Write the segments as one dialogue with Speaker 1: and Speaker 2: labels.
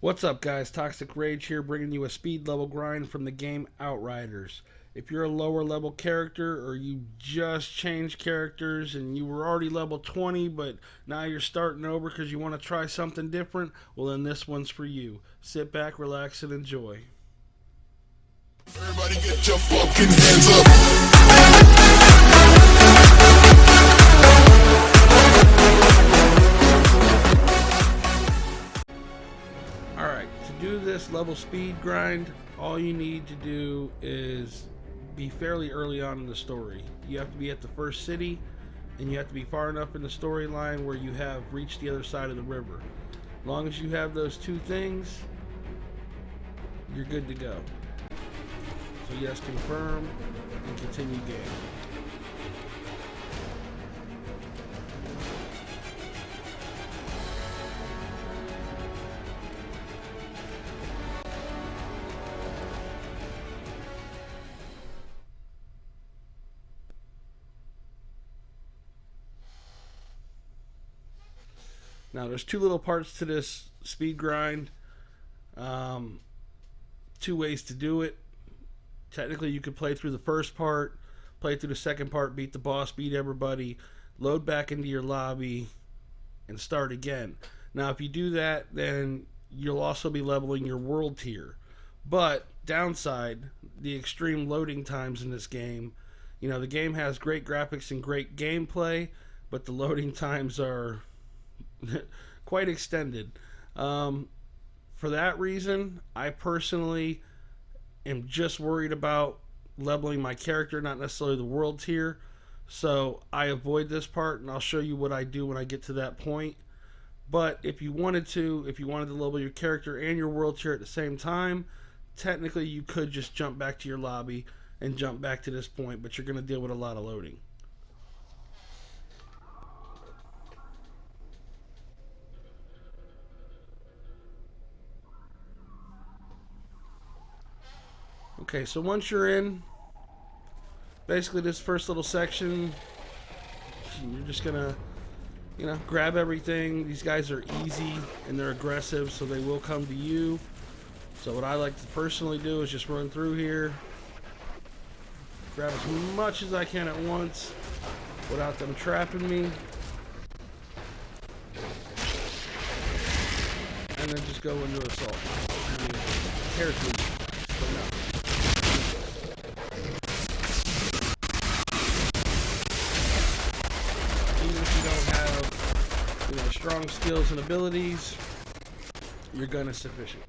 Speaker 1: What's up, guys? Toxic Rage here, bringing you a speed level grind from the game Outriders. If you're a lower level character, or you just changed characters and you were already level 20 but now you're starting over because you want to try something different, well then this one's for you. Sit back, relax, and enjoy.
Speaker 2: Everybody get your fucking hands up.
Speaker 1: Alright, to do this level speed grind, all you need to do is be fairly early on in the story. You have to be at the first city, and you have to be far enough in the storyline where you have reached the other side of the river. As long as you have those two things, you're good to go. So yes, confirm and continue game. Now there's two little parts to this speed grind. Two ways to do it. Technically you could play through the first part, play through the second part, beat the boss, beat everybody, load back into your lobby, and start again. Now if you do that, then you'll also be leveling your world tier. But downside, the extreme loading times in this game. You know, the game has great graphics and great gameplay, but the loading times are quite extended. For that reason, I personally am just worried about leveling my character, not necessarily the world tier. So I avoid this part, and I'll show you what I do when I get to that point. But if you wanted to level your character and your world tier at the same time, technically you could just jump back to your lobby and jump back to this point, but you're going to deal with a lot of loading. Okay, so once you're in, basically this first little section, you're just gonna, grab everything. These guys are easy and they're aggressive, so they will come to you. So what I like to personally do is just run through here, grab as much as I can at once without them trapping me, and then just go into assault. Characters, but no. Even if you don't have, strong skills and abilities, your gun is sufficient.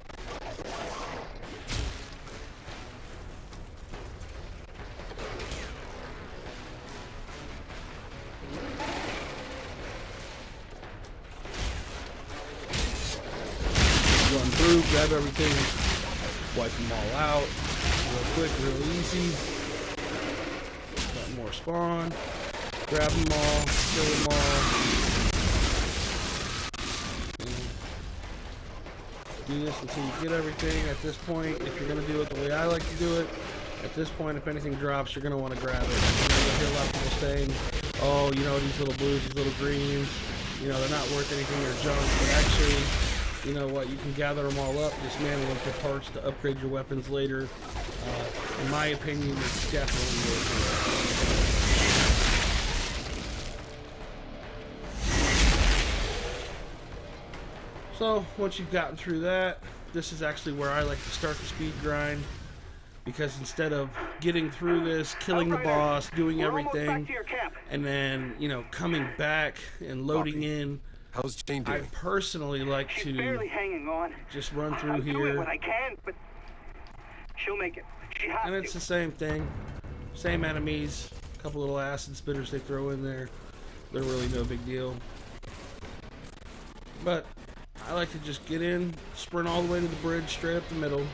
Speaker 1: Run through, grab everything, wipe them all out, real quick, real easy. Got more spawn. Grab them all, kill them all. Do this until you get everything. At this point, if you're going to do it the way I like to do it, at this point, if anything drops, you're going to want to grab it. You'll hear a lot of people saying, oh, these little blues, these little greens, they're not worth anything, they're junk. But actually, you know what, you can gather them all up, dismantle them for parts to upgrade your weapons later. In my opinion, it's definitely worth it. So once you've gotten through that, this is actually where I like to start the speed grind, because instead of getting through this, killing the boss, doing everything, and then coming back and loading in,
Speaker 2: How's Jane doing?
Speaker 1: I personally like to just run through here,
Speaker 3: what I can, but she'll make it. She has
Speaker 1: and it's the same thing, same enemies, a couple little acid spitters they throw in there. They're really no big deal, but I like to just get in, sprint all the way to the bridge, straight up the middle.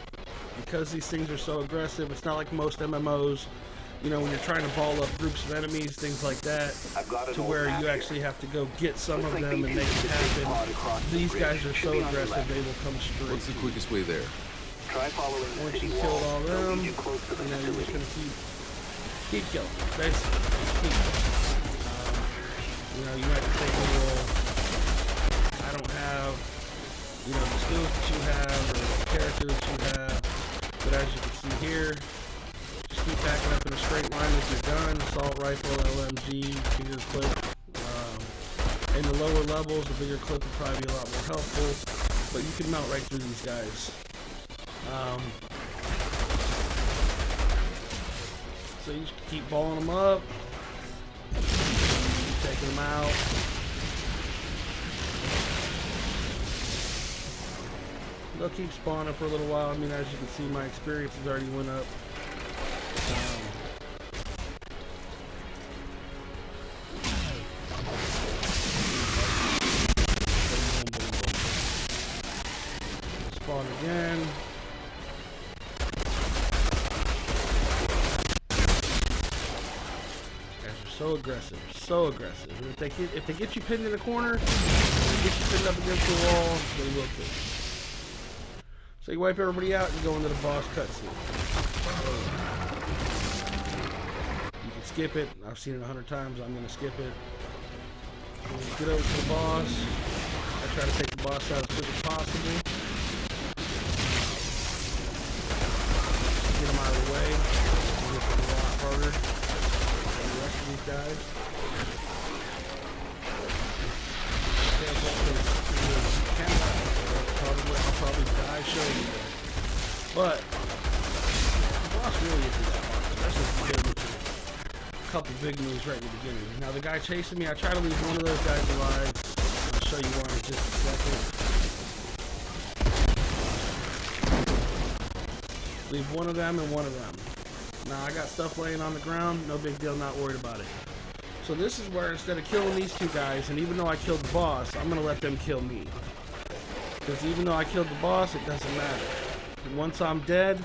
Speaker 1: Because these things are so aggressive, it's not like most MMOs, when you're trying to ball up groups of enemies, things like that, to where you actually have to go get some of them and make it happen. These guys are so aggressive, they will come straight.
Speaker 2: What's the quickest way there?
Speaker 3: Try following the
Speaker 1: Once
Speaker 3: city
Speaker 1: you
Speaker 3: wall.
Speaker 1: killed all them,
Speaker 3: Lead you close to the
Speaker 1: you're just
Speaker 3: facility.
Speaker 1: going to keep killing, basically. Keep. You might be thinking, well, I don't have you know, the skills that you have or the character that you have. But as you can see here, just keep backing up in a straight line with your gun, assault rifle, LMG, bigger clip. In the lower levels, the bigger clip will probably be a lot more helpful, but you can melt right through these guys. So you just keep balling them up, keep taking them out. They'll keep spawning for a little while. I mean, as you can see, my experience has already went up. Spawn again. So aggressive, so aggressive. And if they get you pinned in a corner, they get you pinned up against the wall, they will kill you. So you wipe everybody out and go into the boss cutscene. You can skip it. I've seen it 100 times. I'm going to skip it. Get over to the boss. I try to take the boss out as quick as possible. Get him out of the way. Make it a lot harder. These guys. I'll probably die showing you that. But the boss really isn't that hard, especially if you hit him with a couple big moves right in the beginning. Now the guy chasing me, I try to leave one of those guys alive. I'll show you why in just a second. Leave one of them and one of them. Now I got stuff laying on the ground, no big deal, not worried about it. So this is where instead of killing these two guys, and even though I killed the boss, I'm going to let them kill me. Because even though I killed the boss, it doesn't matter. And once I'm dead,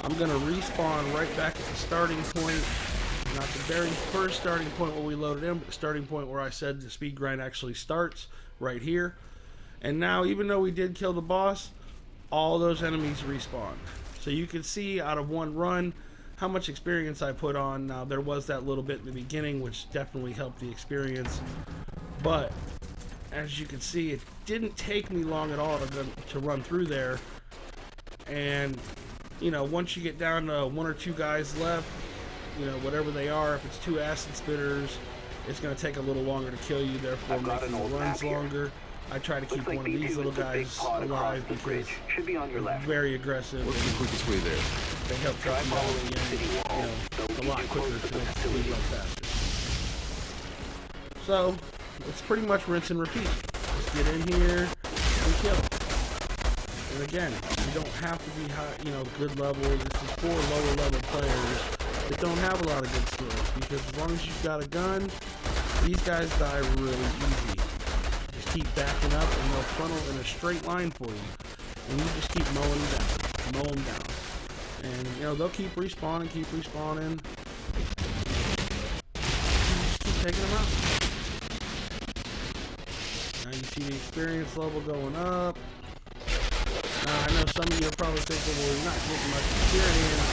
Speaker 1: I'm going to respawn right back at the starting point. Not the very first starting point where we loaded in, but the starting point where I said the speed grind actually starts, right here. And now, even though we did kill the boss, all those enemies respawn. So you can see out of one run how much experience I put on. Now there was that little bit in the beginning which definitely helped the experience, but as you can see, it didn't take me long at all to run through there. And you know, once you get down to one or two guys left, you know, whatever they are, if it's two acid spitters, it's going to take a little longer to kill you, therefore making the runs longer. I try to keep one of these little guys alive because they're very aggressive.
Speaker 2: What's the quickest way there?
Speaker 1: They help take them all in, you know, a lot quicker to make the speed run faster. So, it's pretty much rinse and repeat. Just get in here and kill. And again, you don't have to be high, you know, good level. This is for lower level players that don't have a lot of good skills, because as long as you've got a gun, these guys die really easy. Keep backing up and they'll funnel in a straight line for you, and you just keep mowing them down, and you know they'll keep respawning, you just keep taking them out. Now you see the experience level going up. Now I know some of you are probably thinking, well, you're not getting much experience,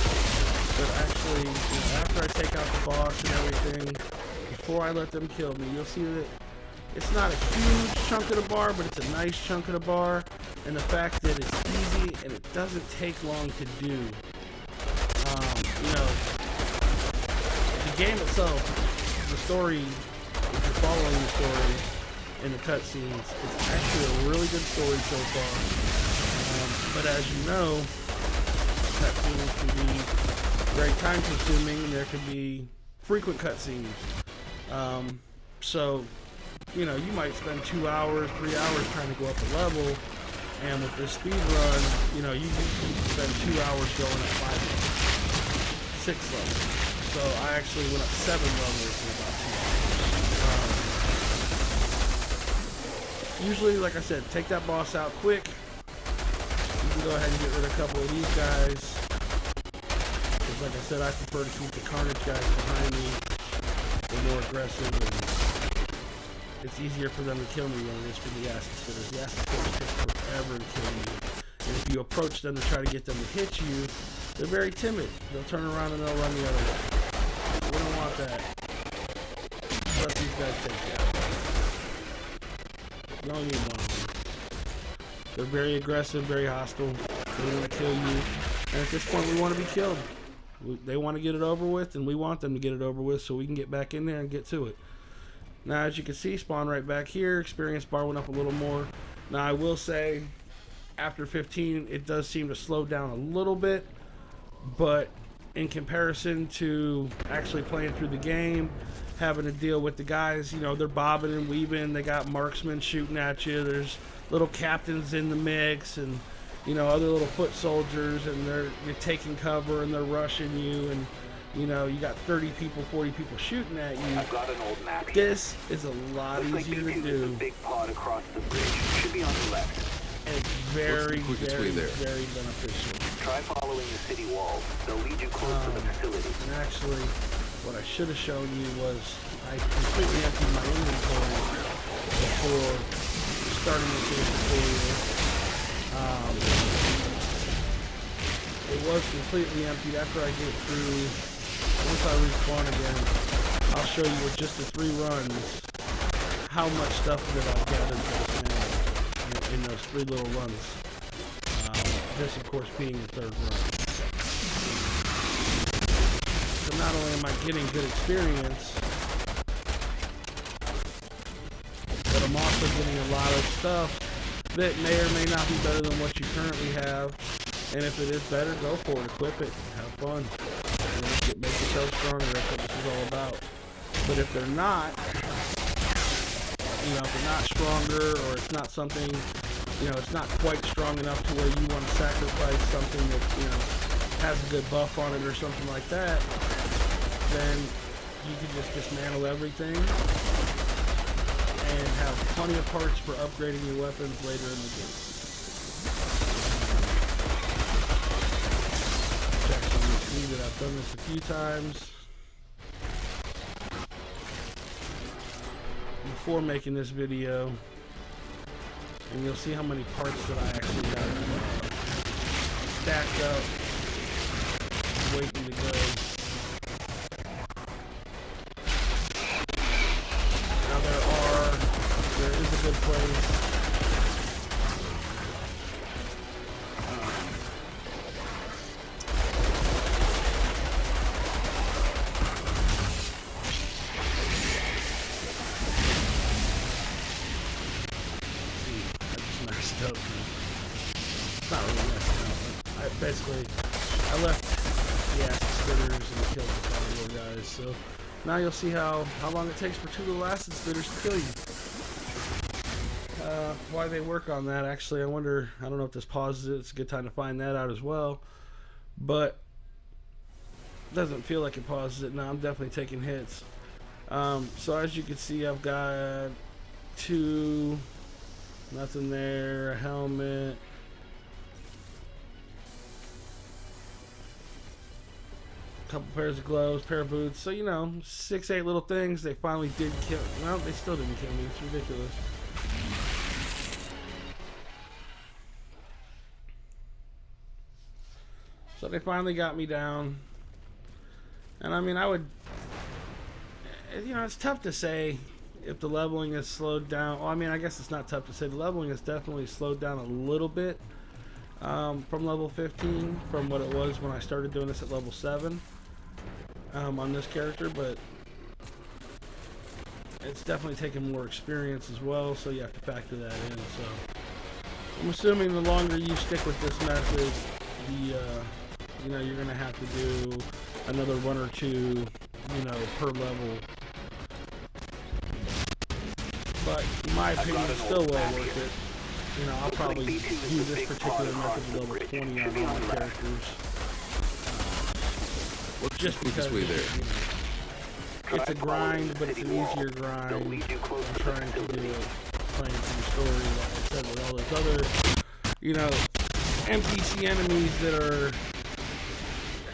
Speaker 1: but actually, you know, after I take out the boss and everything, before I let them kill me, you'll see that it's not a huge chunk of the bar, but it's a nice chunk of the bar. And the fact that it's easy and it doesn't take long to do. You know, the game itself, the story, if you're following the story in the cutscenes, it's actually a really good story so far. But as you know, cutscenes can be very time consuming, and there can be frequent cutscenes. So, you know, you might spend 2 hours, 3 hours trying to go up a level, and with this speed run, you know, you can spend 2 hours going up 5 levels, 6 levels. So I actually went up 7 levels in about 2 hours. Usually, like I said, take that boss out quick. You can go ahead and get rid of a couple of these guys. Because like I said, I prefer to keep the carnage guys behind me. They're more aggressive, and it's easier for them to kill me than it is for the acid spitters. The acid spitters take forever to kill you. And if you approach them to try to get them to hit you, they're very timid. They'll turn around and they'll run the other way. We don't want that. Let these guys take you out. You only need one of them. They're very aggressive, very hostile. They want to kill you. And at this point, we want to be killed. They want to get it over with, and we want them to get it over with so we can get back in there and get to it. Now, as you can see, spawn right back here. Experience bar went up a little more. Now, I will say, after 15, it does seem to slow down a little bit. But in comparison to actually playing through the game, having to deal with the guys, you know, they're bobbing and weaving. They got marksmen shooting at you. There's little captains in the mix, and you know, other little foot soldiers, and you're taking cover and they're rushing you, and you know, you got 30 people, 40 people shooting at you.
Speaker 3: I've got an old map here.
Speaker 1: This is a lot
Speaker 3: Looks like
Speaker 1: easier to
Speaker 3: B2 is a
Speaker 1: do.
Speaker 3: big pod across the bridge. Should be on the left.
Speaker 1: And it's very,
Speaker 2: What's the quickest
Speaker 1: very,
Speaker 2: way there?
Speaker 1: very beneficial.
Speaker 3: Try following the city walls. They'll lead you close to the facility.
Speaker 1: And actually, what I should have shown you was I completely emptied my inventory before starting the game tutorial. It was completely emptied. After I get through, once I respawn again, I'll show you with just the 3 runs how much stuff that I've gathered for this man in those 3 little runs. This, of course, being the 3rd run. So not only am I getting good experience, but I'm also getting a lot of stuff that may or may not be better than what you currently have. And if it is better, go for it. Equip it. Have fun. You know, make yourself stronger. That's what this is all about. But if they're not, you know, if they're not stronger, or it's not something, you know, it's not quite strong enough to where you want to sacrifice something that, you know, has a good buff on it or something like that, then you can just dismantle everything and have plenty of parts for upgrading your weapons later in the game. Check on the see that I've done this a few times before making this video, and you'll see how many parts that I actually got stacked up, waiting to go. Now there is a good place. It's not really messing up. Basically, I left the acid spitters and killed the couple of guys. So now you'll see how long it takes for 2 little acid spitters to kill you. Why they work on that, actually, I wonder. I don't know if this pauses it. It's a good time to find that out as well. But it doesn't feel like it pauses it. Now I'm definitely taking hits. So as you can see, I've got 2. Nothing there, a helmet. Couple pairs of gloves, pair of boots. So, you know, 6, 8 little things. They finally did kill. Well, they still didn't kill me. It's ridiculous. So they finally got me down. And I mean, I would, you know, it's tough to say if the leveling is slowed down. Well, I mean, I guess it's not tough to say. The leveling is definitely slowed down a little bit from level 15, from what it was when I started doing this at level 7 on this character, but it's definitely taken more experience as well, so you have to factor that in. So I'm assuming the longer you stick with this method, you know, you're gonna have to do another 1 or 2, you know, per level. But in my opinion, it's still well worth it. You know, I'll probably do this particular method at level 20 on all my characters. Just because
Speaker 2: way there?
Speaker 1: You know, it's a grind, but it's an easier grind. I'm trying to do it playing through the story, like I said, with all those other, you know, NPC enemies that are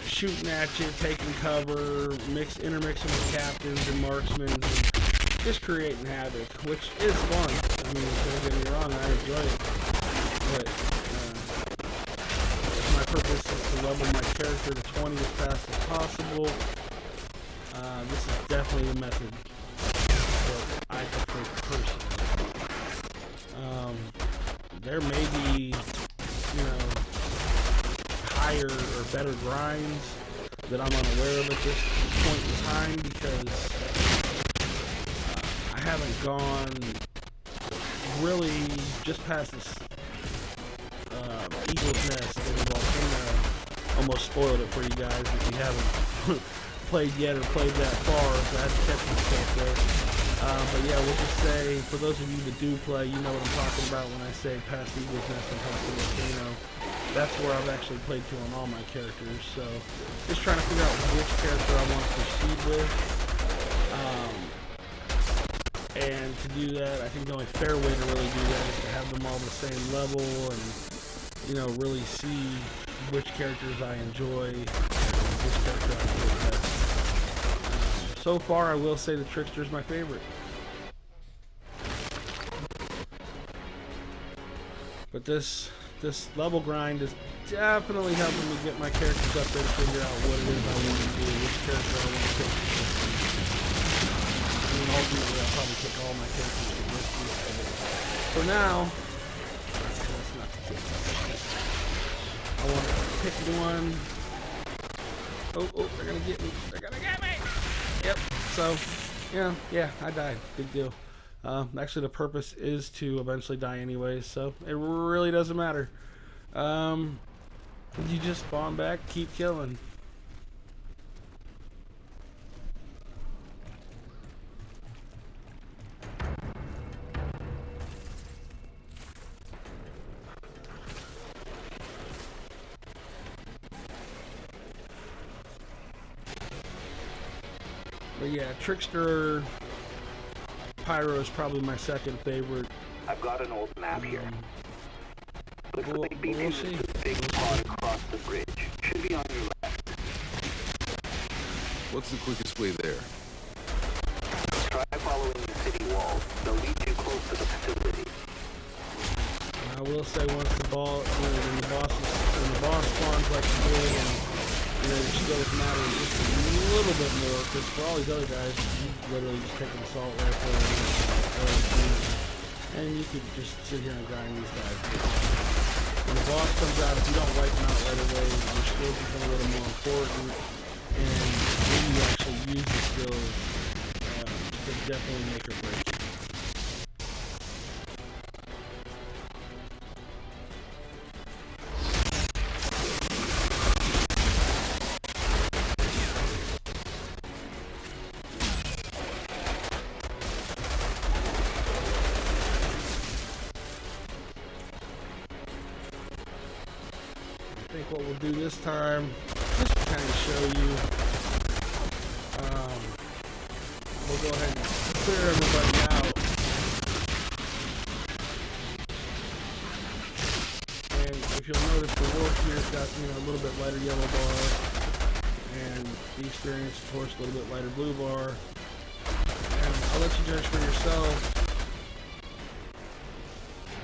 Speaker 1: shooting at you, taking cover, intermixing with captains and marksmen, and just creating havoc, which is fun. I mean, don't get me wrong, I enjoy it. But my purpose is to level my character to 20 as fast as possible. This is definitely the method that I prefer personally. there may be, you know, higher or better grinds that I'm unaware of at this point in time, because I haven't gone really just past this Eagle's Nest in the volcano. Almost spoiled it for you guys if you haven't played yet or played that far, so I had to catch myself there. But yeah, we'll just say, for those of you that do play, you know what I'm talking about when I say past Eagle's Nest and past the volcano. That's where I've actually played to on all my characters, so just trying to figure out which character I want to proceed with. And to do that, I think the only fair way to really do that is to have them all the same level and, you know, really see which characters I enjoy and which character I enjoy best. So far, I will say the Trickster is my favorite. But this level grind is definitely helping me get my characters up there to figure out what it is I want to do, which character I want to pick. I mean, ultimately, I'll probably pick all my characters for this week. For now, that's not the case. I want to pick one. Oh, they're going to get me. They're going to get me. Yep. So, yeah, I died. Big deal. Actually, the purpose is to eventually die anyway, so it really doesn't matter. You just spawn back, keep killing. But yeah, Trickster Pyro is probably my second favorite.
Speaker 3: I've got an old map here. Looks
Speaker 1: we'll
Speaker 3: like beacon is
Speaker 1: see.
Speaker 3: the big pod across the bridge. Should be on your left.
Speaker 2: What's the quickest way there?
Speaker 3: Try following the city walls. They'll lead you close to the facility.
Speaker 1: I will say once the ball, when the boss spawns like you did, and your skills matter just a little bit more, because for all these other guys, you literally just take an assault rifle and you could just sit here and grind these guys. When the boss comes out, if you don't wipe them out right away, your skills become a little more important, and when you actually use the skills, they definitely make or break you. I think what we'll do this time, just to kind of show you, we'll go ahead and clear everybody out. And if you'll notice, the wolf here's got, a little bit lighter yellow bar, and the experience, of course, a little bit lighter blue bar. And I'll let you judge for yourself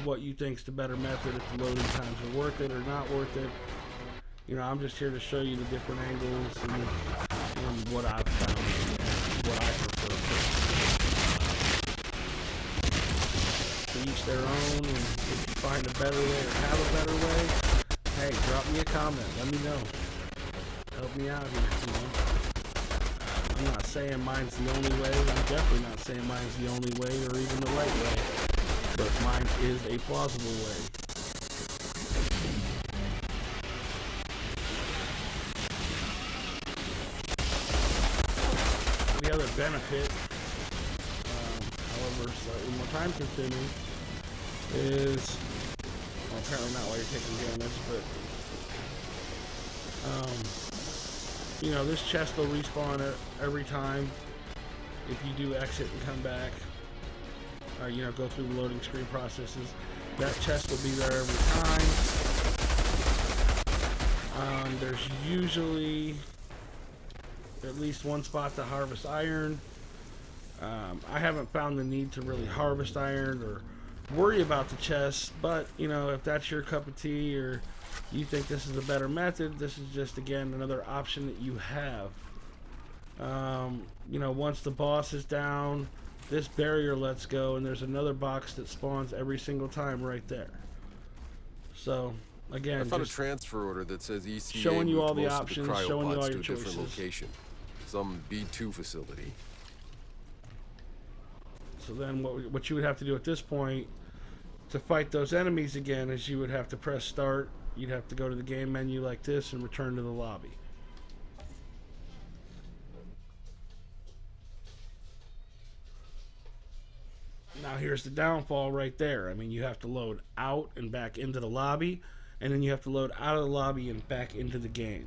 Speaker 1: what you think's the better method, if the loading times are worth it or not worth it. I'm just here to show you the different angles and what I've found and what I prefer. To each their own, and if you find a better way or have a better way, hey, drop me a comment. Let me know. Help me out here, I'm not saying mine's the only way. I'm definitely not saying mine's the only way or even the right way. But mine is a plausible way. The other benefit, however slightly more time consuming, is, well, apparently not while you're taking damage, but this chest will respawn every time if you do exit and come back, or go through the loading screen processes. That chest will be there every time. There's usually at least one spot to harvest iron. I haven't found the need to really harvest iron or worry about the chest, but if that's your cup of tea or you think this is a better method, this is just, again, another option that you have. Once the boss is down, this barrier lets go, and there's another box that spawns every single time right there. So
Speaker 2: I
Speaker 1: again,
Speaker 2: found a
Speaker 1: just
Speaker 2: transfer order that says ECA
Speaker 1: showing you
Speaker 2: moved
Speaker 1: all the
Speaker 2: most
Speaker 1: options,
Speaker 2: of the
Speaker 1: showing you all
Speaker 2: cryopods
Speaker 1: your
Speaker 2: to a different
Speaker 1: choices.
Speaker 2: location. Some B2 facility.
Speaker 1: So then what you would have to do at this point to fight those enemies again is you would have to press start. You'd have to go to the game menu like this and return to the lobby. Now here's the downfall right there. I mean, you have to load out and back into the lobby, and then you have to load out of the lobby and back into the game.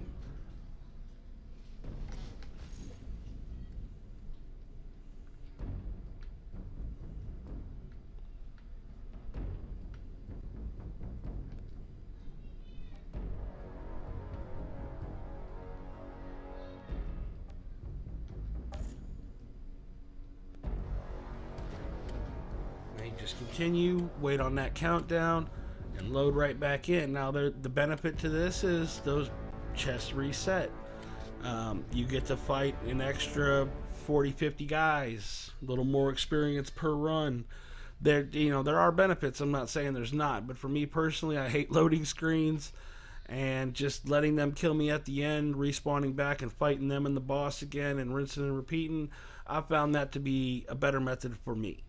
Speaker 1: And you just continue, wait on that countdown, and load right back in. Now, the benefit to this is those chests reset. You get to fight an extra 40-50 guys, a little more experience per run. There are benefits. I'm not saying there's not, but for me personally, I hate loading screens and just letting them kill me at the end, respawning back and fighting them and the boss again and rinsing and repeating. I found that to be a better method for me.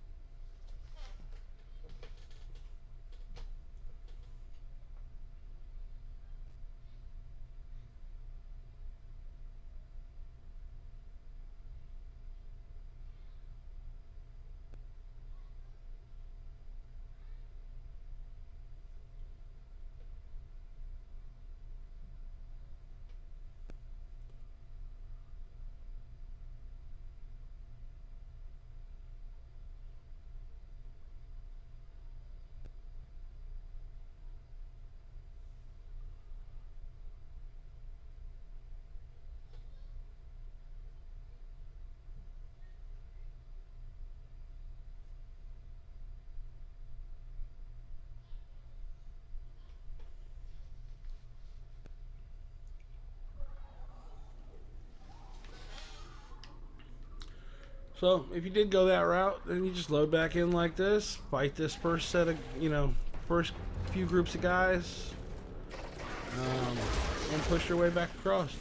Speaker 1: So if you did go that route, then you just load back in like this, fight this first set of, first few groups of guys, and push your way back across.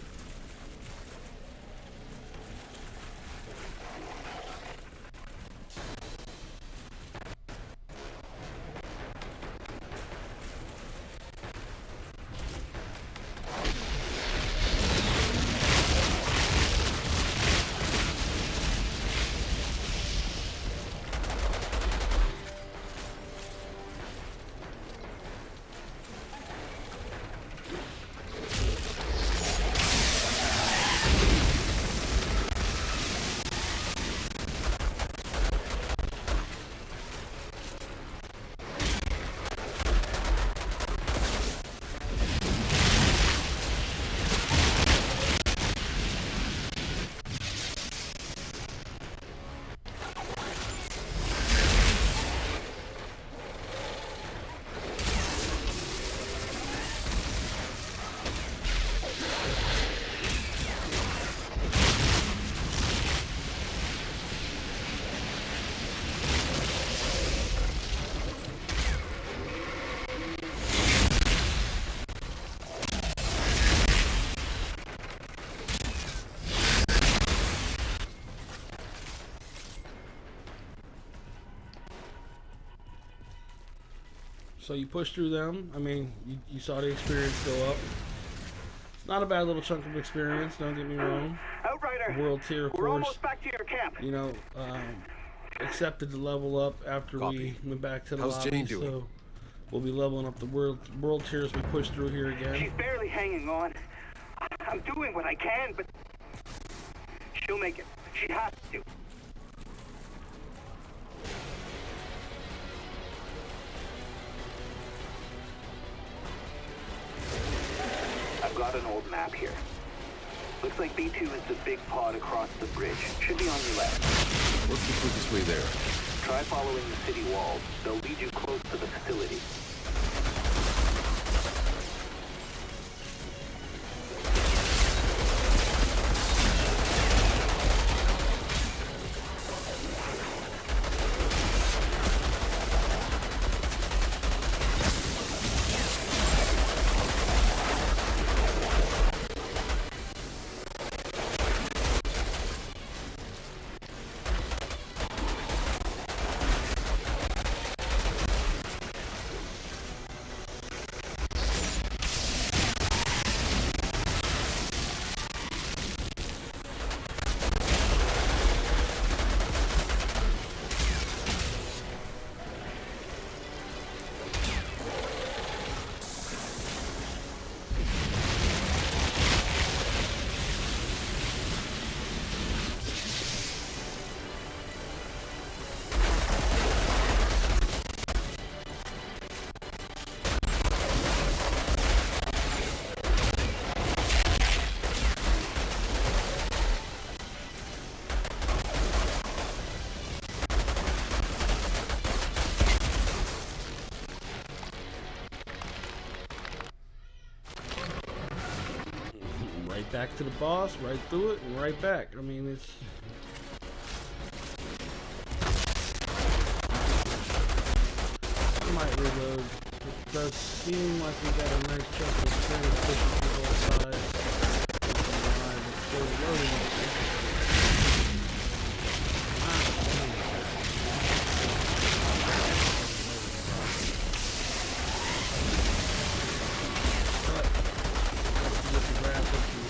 Speaker 1: So you push through them. I mean, you saw the experience go up. It's not a bad little chunk of experience, don't get me wrong.
Speaker 3: Outrider,
Speaker 1: World tier, of
Speaker 3: we're
Speaker 1: course,
Speaker 3: almost back to your camp.
Speaker 1: Accepted to level up after
Speaker 2: Copy.
Speaker 1: we went back to the
Speaker 2: How's
Speaker 1: lobby.
Speaker 2: Jane doing?
Speaker 1: So we'll be leveling up the world tiers we push through here
Speaker 3: She's
Speaker 1: again.
Speaker 3: barely hanging on. I'm doing what I can, but she'll make it. She has to. I've got an old map here. Looks like B2 is the big pod across the bridge. Should be on your left.
Speaker 2: What's the quickest way there?
Speaker 3: Try following the city walls. They'll lead you close to the facility.
Speaker 1: right back to the boss, right through it, and right back. I mean, it's... I might reload. It does seem like we got a nice chunk of experience pushing through both sides. It's still loading.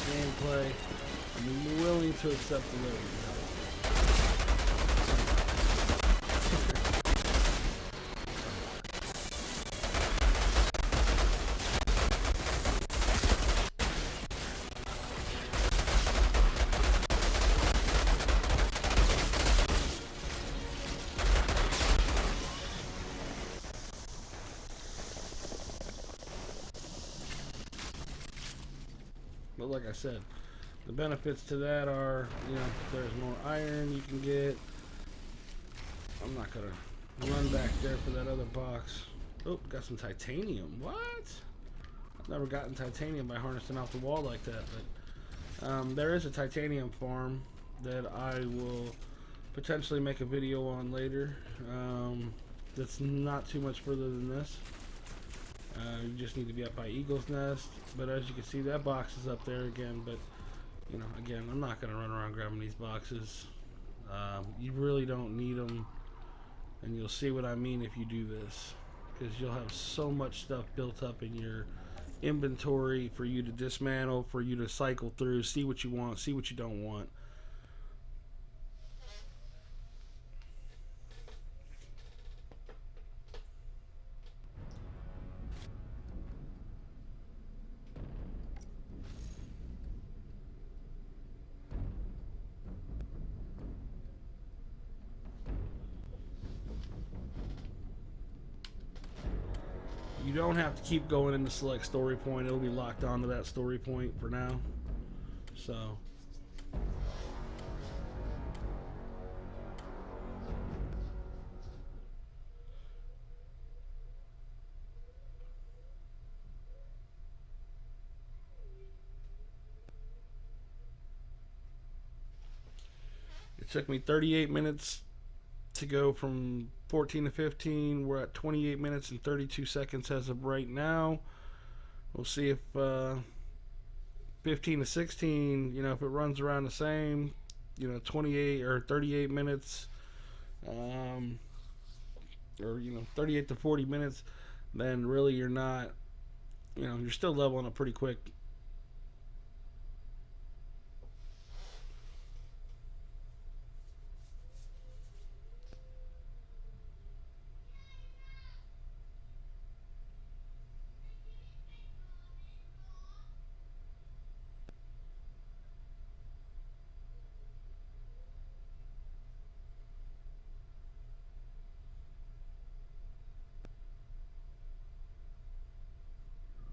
Speaker 1: Gameplay, I'm willing to accept the loading. But like I said, the benefits to that are, you know, there's more iron you can get. I'm not gonna run back there for that other box. Oh, got some titanium. What? I've never gotten titanium by harnessing off the wall like that. But there is a titanium farm that I will potentially make a video on later. That's not too much further than this. You just need to be up by Eagle's Nest. But as you can see, that box is up there again. But, you know, again, I'm not going to run around grabbing these boxes. You really don't need them. And you'll see what I mean if you do this. Because you'll have so much stuff built up in your inventory for you to dismantle, for you to cycle through, see what you want, see what you don't want. You don't have to keep going into select story point. It'll be locked onto that story point for now. So it took me 38 minutes to go from 14 to 15. We're at 28 minutes and 32 seconds as of right now. We'll see if 15 to 16, you know, if it runs around the same, you know, 28 or 38 minutes, or, you know, 38 to 40 minutes, then really you're not, you know, you're still leveling up pretty quick.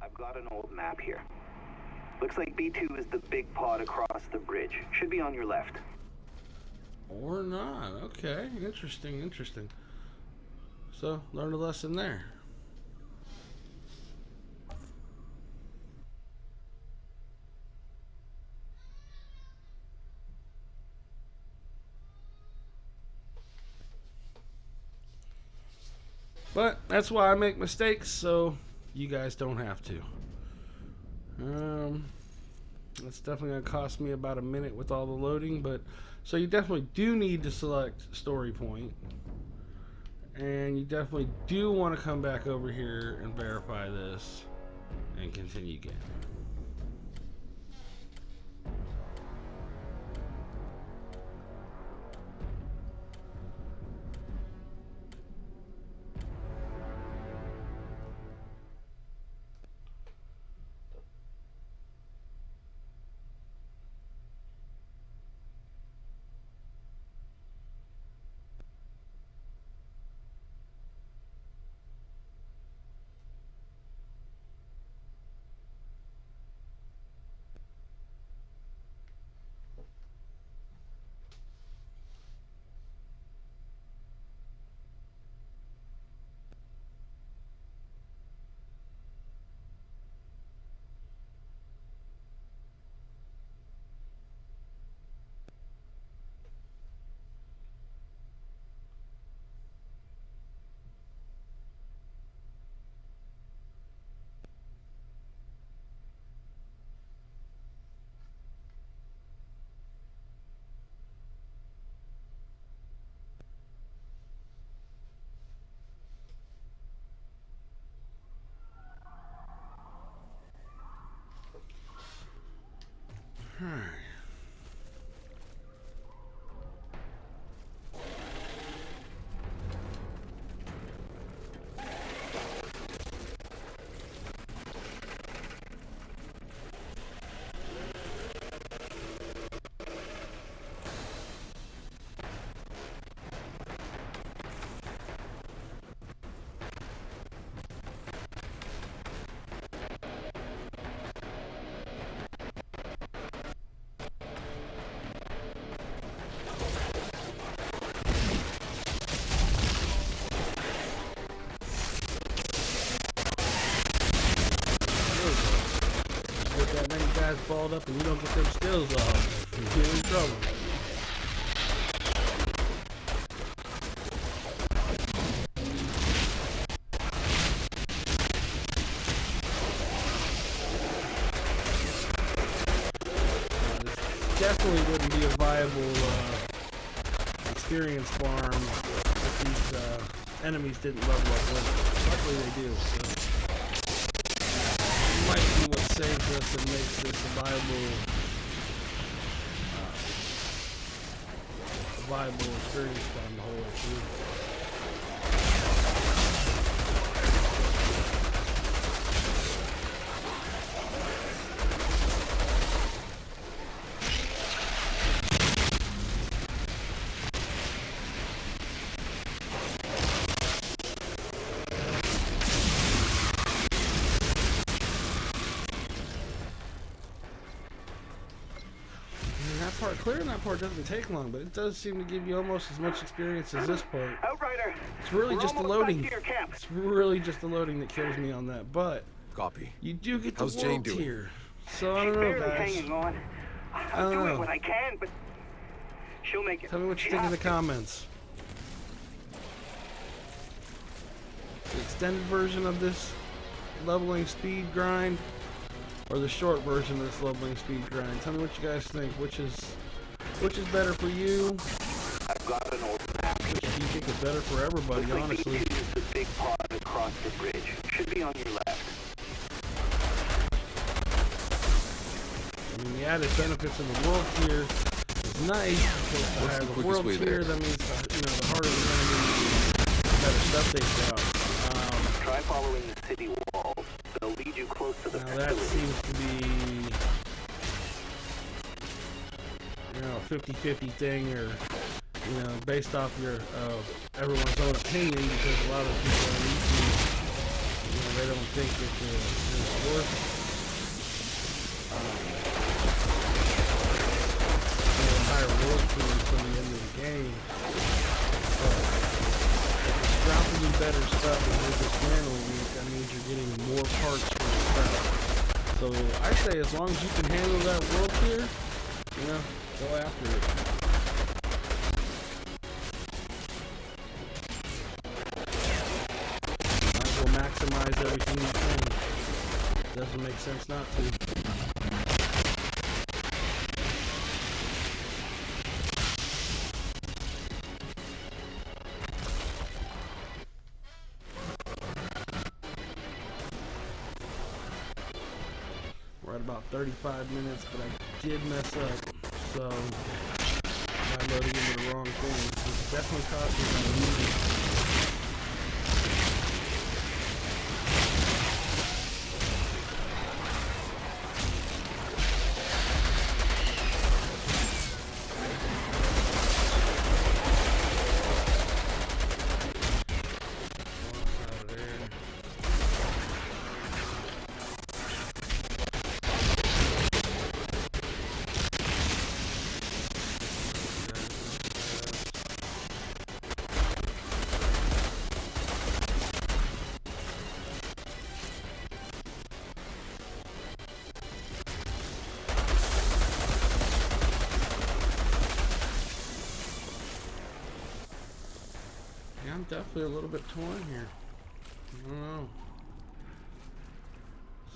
Speaker 3: I've got an old map here. Looks like B2 is the big pod across the bridge. Should be on your left.
Speaker 1: Or not. Okay, interesting, interesting. So, learn a lesson there. But that's why I make mistakes, so you guys don't have to. It's definitely going to cost me about a minute with all the loading, but so you definitely do need to select story point, and you definitely do want to come back over here and verify this and continue again. Alright. Get that many guys balled up and you don't get them skills off, you're in trouble. This definitely wouldn't be a viable experience farm if these enemies didn't level up with it. Luckily they do, so might be what saves us and makes this a viable experience farm the whole way through. Clearing that part doesn't take long, but it does seem to give you almost as much experience as this part.
Speaker 3: Outrider,
Speaker 1: It's really just the loading.
Speaker 3: Your camp.
Speaker 1: It's really just the loading that kills me on that. But
Speaker 2: Copy.
Speaker 1: you do get the
Speaker 2: How's Jane
Speaker 1: world
Speaker 2: doing?
Speaker 1: tier. So I
Speaker 3: She's
Speaker 1: don't know,
Speaker 3: barely
Speaker 1: guys.
Speaker 3: hanging on.
Speaker 1: I
Speaker 3: I'm
Speaker 1: don't
Speaker 3: doing
Speaker 1: know.
Speaker 3: what I can, but she'll make it.
Speaker 1: Tell me what you
Speaker 3: She
Speaker 1: think in
Speaker 3: has
Speaker 1: the
Speaker 3: to.
Speaker 1: comments. The extended version of this leveling speed grind, or the short version of this leveling speed grind. Tell me what you guys think. Which is better for you?
Speaker 3: I've got an old map.
Speaker 1: Which do you think is better for everybody,
Speaker 3: Looks like
Speaker 1: honestly?
Speaker 3: B2 is the big pod across the bridge. Should be on your left.
Speaker 1: I mean, the added benefits of the world tier is nice, because the higher the
Speaker 2: quickest
Speaker 1: world
Speaker 2: way
Speaker 1: tier,
Speaker 2: there?
Speaker 1: that means the harder the enemies, the better stuff they drop.
Speaker 3: Try following the city walls. They'll lead you close to the
Speaker 1: Now that
Speaker 3: facility.
Speaker 1: seems to be, a 50-50 thing, or based off your everyone's own opinion, because a lot of people on YouTube, they don't think it's worth higher world tier until the end of the game. But if it's dropping you better stuff and you're dismantling it, that means you're getting more parts for your stuff. So I say as long as you can handle that world tier, go after it. Might as well maximize everything you can. Doesn't make sense not to. We're at about 35 minutes, but I did mess up, so I'm loading into the wrong thing. This definitely cost me my music. I'm definitely a little bit torn here. I don't know.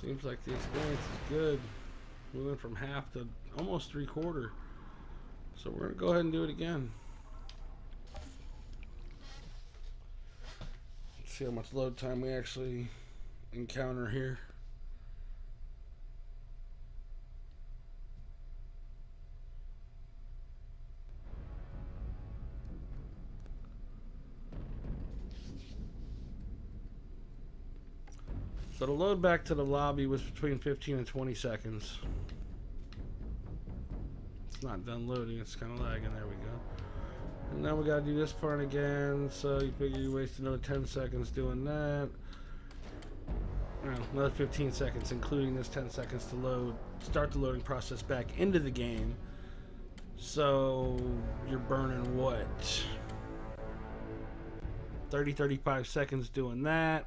Speaker 1: Seems like the experience is good. We went from half to almost 3/4. So we're gonna go ahead and do it again. Let's see how much load time we actually encounter here. So the load back to the lobby was between 15 and 20 seconds. It's not done loading, it's kind of lagging. There we go. And now we gotta do this part again, so you figure you waste another 10 seconds doing that. Well, another 15 seconds, including this 10 seconds to load, start the loading process back into the game. So you're burning what? 35 seconds doing that.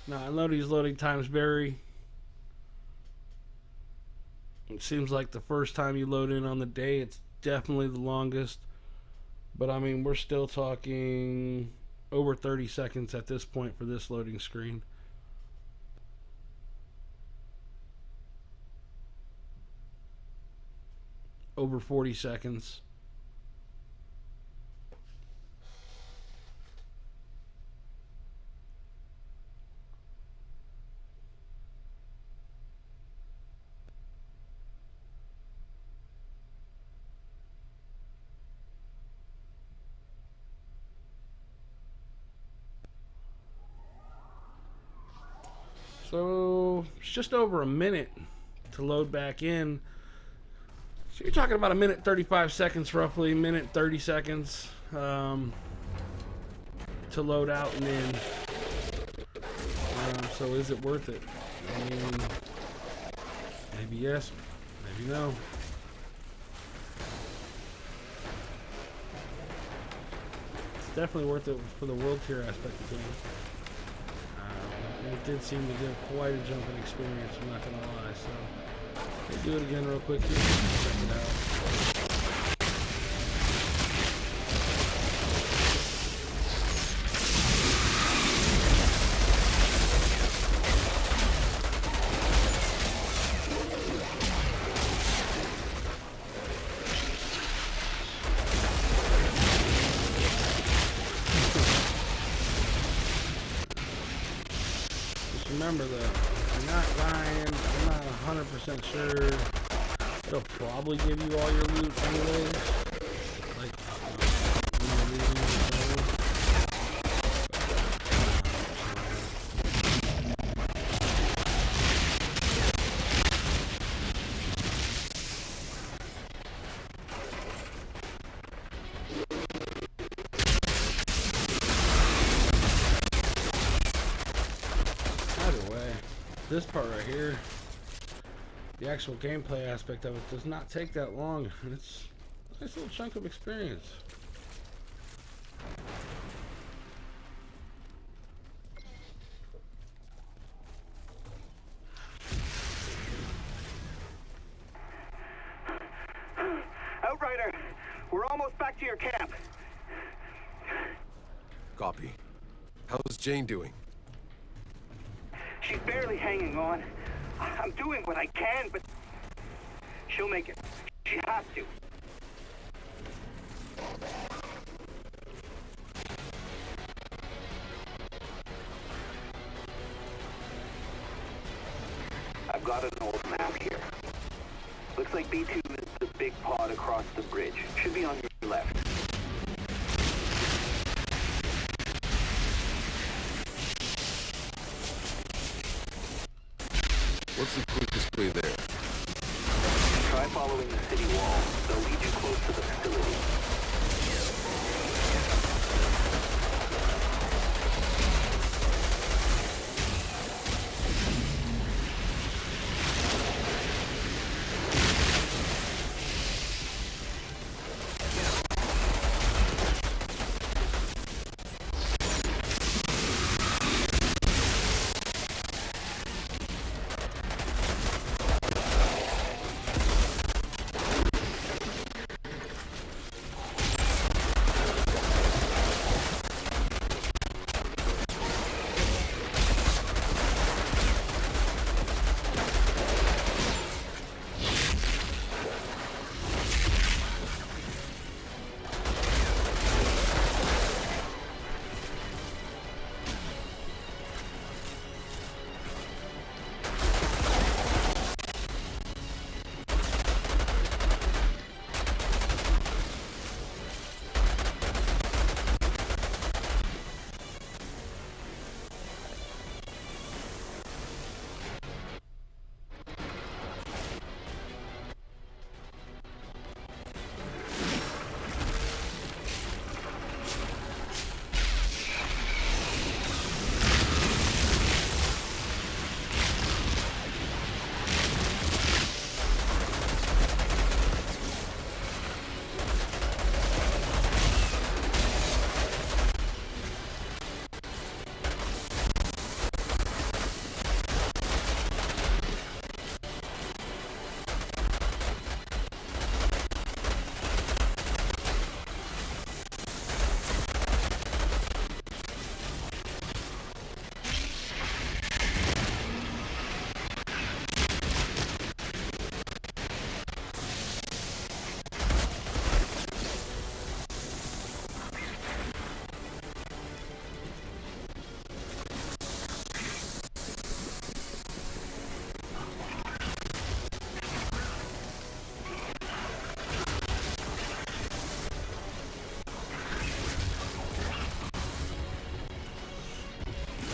Speaker 1: Now, I know these loading times vary. It seems like the first time you load in on the day, it's definitely the longest. But I mean, we're still talking over 30 seconds at this point for this loading screen. Over 40 seconds. So it's just over a minute to load back in. So you're talking about a minute 35 seconds roughly, minute 30 seconds to load out and in. So is it worth it? I mean, maybe yes, maybe no. It's definitely worth it for the world tier aspect of things. It did seem to give quite a jump in experience, I'm not gonna lie. So let's do it again real quick here. Check it out. Remember though, if you're not dying, I'm not 100% sure it'll probably give you all your loot anyways. Like, this part right here, the actual gameplay aspect of it does not take that long, and it's a nice little chunk of experience.
Speaker 3: Outrider, we're almost back to your camp.
Speaker 2: Copy. How's Jane doing?
Speaker 3: She's barely hanging on. I'm doing what I can, but she'll make it. She has to. I've got an old map here. Looks like B2 is the big pod across the bridge. Should be on your left.
Speaker 2: What's the quickest way there?
Speaker 3: Try following the city wall. They'll lead you close to the facility.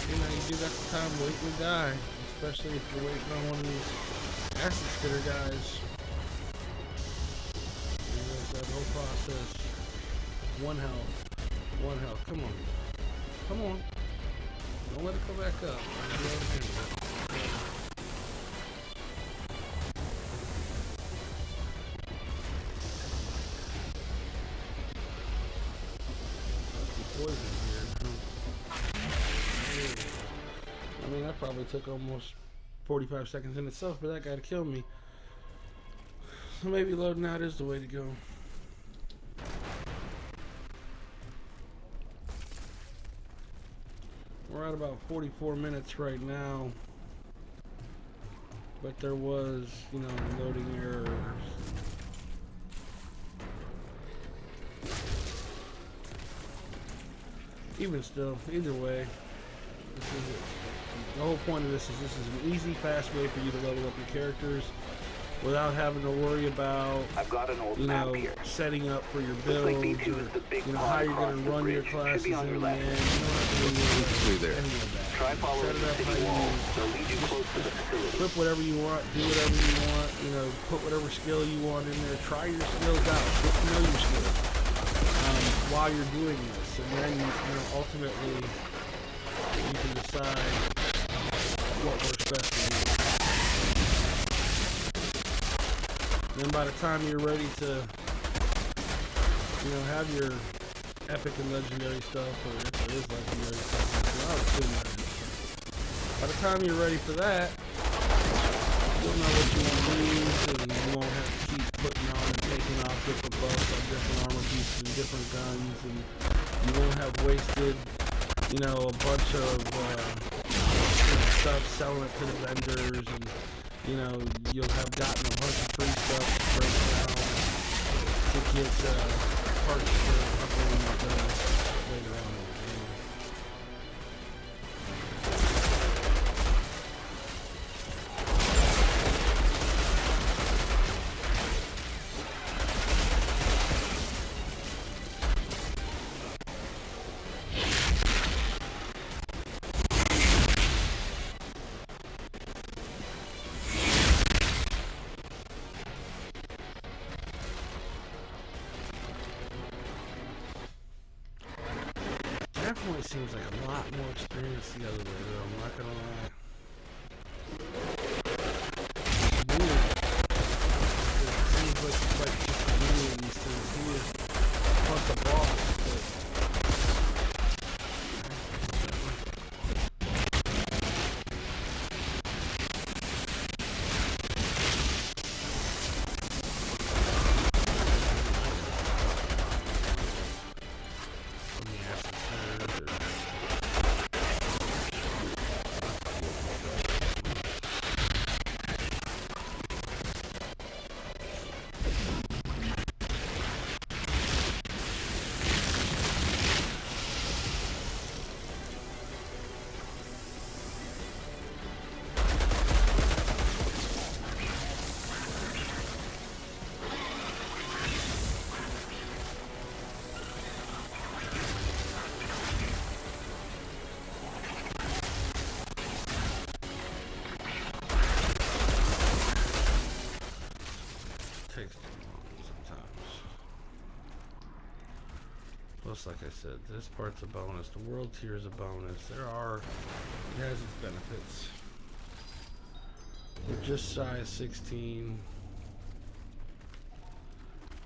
Speaker 1: you know, you do got the time waiting to die, especially if you're waiting on one of these acid spitter guys. You know, that whole process. One health. One health. Come on. Come on. Don't let it go back up. Poison here. I mean, that probably took almost 45 seconds in itself for that guy to kill me. So maybe loading out is the way to go. We're at about 44 minutes right now. But there was, you know, loading errors. Even still, either way, this is it. The whole point of this is an easy, fast way for you to level up your characters without having to worry about,
Speaker 3: I've got an old
Speaker 1: you
Speaker 3: map
Speaker 1: know,
Speaker 3: here.
Speaker 1: setting up for your
Speaker 3: Looks
Speaker 1: builds
Speaker 3: like B2
Speaker 1: or,
Speaker 3: is the big
Speaker 1: you know,
Speaker 3: pond
Speaker 1: how you're
Speaker 3: across
Speaker 1: going
Speaker 3: the
Speaker 1: to run your
Speaker 3: bridge.
Speaker 1: classes
Speaker 3: Should be
Speaker 1: in
Speaker 3: on
Speaker 1: the
Speaker 3: your
Speaker 1: end.
Speaker 3: left.
Speaker 1: You don't have to really
Speaker 2: Quickly there.
Speaker 1: any of that.
Speaker 3: Try following
Speaker 1: Set it
Speaker 3: the
Speaker 1: up
Speaker 3: city
Speaker 1: how you
Speaker 3: wall.
Speaker 1: need.
Speaker 3: They'll lead you close to the facility.
Speaker 1: Equip whatever you want, do whatever you want, you know, put whatever skill you want in there, try your skills out, get to know your skills while you're doing this, and then, you know, ultimately you can decide what works best for you. Then by the time you're ready to, you know, have your epic and legendary stuff, or if there is legendary stuff, I would assume that is. By the time you're ready for that, you'll know what you want to use, and you won't have to keep putting on and taking off different buffs on different armor pieces and different guns, and you won't have wasted, you know, a bunch of stuff selling it to the vendors, and, you know, you'll have gotten a bunch of free stuff to break down to get parts for upgrading your guns later on in the game. Definitely seems like a lot more experience the other way, though. I'm not gonna lie. It's weird. It seems like it's like just doing these things here. Plus the boss, but takes too long sometimes. Plus, like I said, this part's a bonus. The world tier is a bonus. It has its benefits. We're just shy of 16.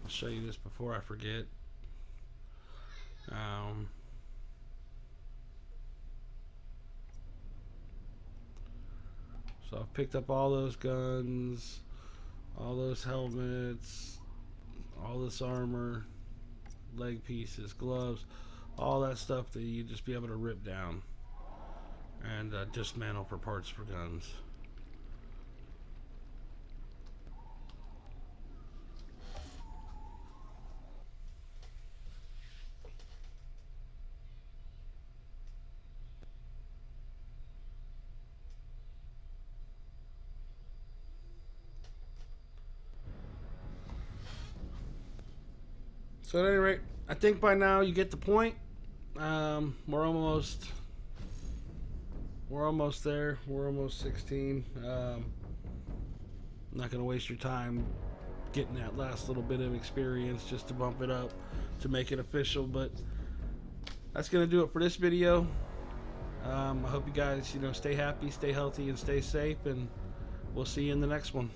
Speaker 1: I'll show you this before I forget. So I've picked up all those guns, all those helmets, all this armor, leg pieces, gloves, all that stuff that you just be able to rip down and dismantle for parts for guns. So at any rate, I think by now you get the point. We're almost we're almost there. We're almost 16. I'm not going to waste your time getting that last little bit of experience just to bump it up to make it official, but that's going to do it for this video. I hope you guys, stay happy, stay healthy, and stay safe, and we'll see you in the next one.